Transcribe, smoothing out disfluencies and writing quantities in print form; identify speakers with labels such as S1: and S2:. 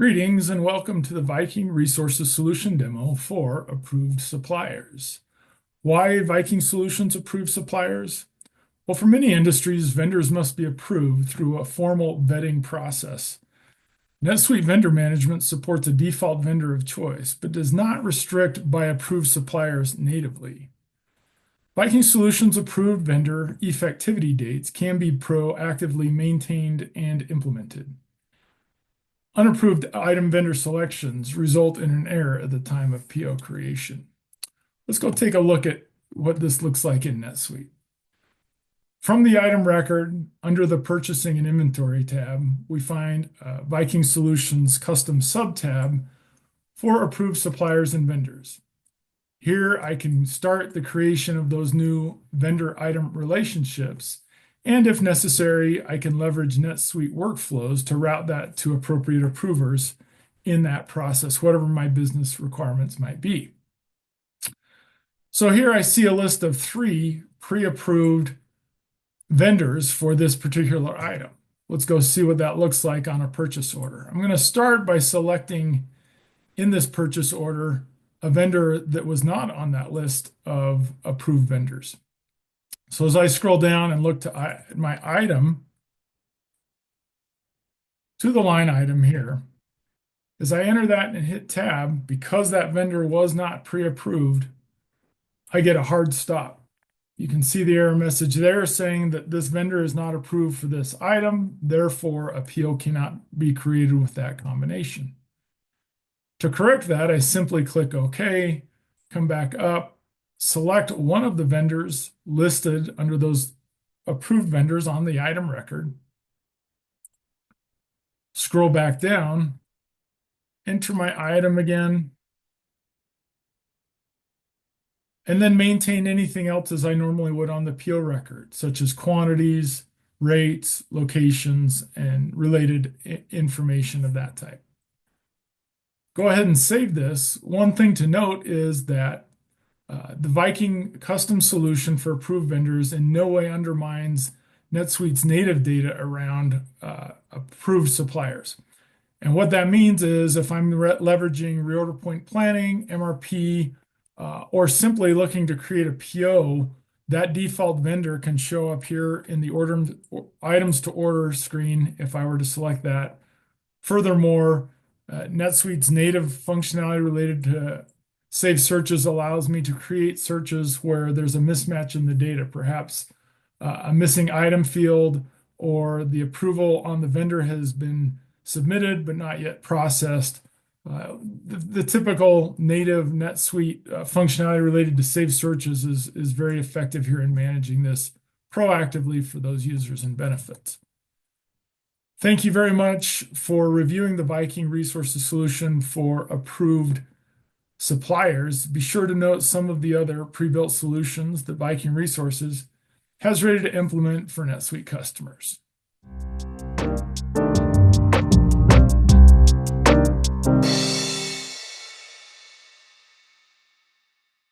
S1: Greetings and welcome to the Viking Resources solution demo for approved suppliers. Why Viking Solutions approved suppliers? Well, for many industries, vendors must be approved through a formal vetting process. NetSuite Vendor Management supports a default vendor of choice, but does not restrict by approved suppliers natively. Viking Solutions approved vendor effectivity dates can be proactively maintained and implemented. Unapproved item vendor selections result in an error at the time of PO creation. Let's go take a look at what this looks like in NetSuite. From the item record, under the Purchasing and Inventory tab, we find Viking Solutions custom sub-tab for approved suppliers and vendors. Here I can start the creation of those new vendor item relationships, and if necessary, I can leverage NetSuite workflows to route that to appropriate approvers in that process, whatever my business requirements might be. So here I see a list of 3 pre-approved vendors for this particular item. Let's go see what that looks like on a purchase order. I'm going to start by selecting in this purchase order a vendor that was not on that list of approved vendors. So as I scroll down and look to my item, to the line item here, as I enter that and hit tab, because that vendor was not pre-approved, I get a hard stop. You can see the error message there saying that this vendor is not approved for this item, therefore a PO cannot be created with that combination. To correct that, I simply click OK, come back up, select one of the vendors listed under those approved vendors on the item record, scroll back down, enter my item again, and then maintain anything else as I normally would on the PO record, such as quantities, rates, locations, and related information of that type. Go ahead and save this. One thing to note is that the Viking custom solution for approved vendors in no way undermines NetSuite's native data around approved suppliers. And what that means is if I'm leveraging reorder point planning, MRP, or simply looking to create a PO, that default vendor can show up here in the items to order screen if I were to select that. Furthermore, NetSuite's native functionality related to save searches allows me to create searches where there's a mismatch in the data, perhaps a missing item field or the approval on the vendor has been submitted but not yet processed. The typical native NetSuite functionality related to save searches is very effective here in managing this proactively for those users and benefits. Thank you very much for reviewing the Viking Resources solution for approved suppliers. Be sure to note some of the other pre-built solutions that Viking Resources has ready to implement for NetSuite customers.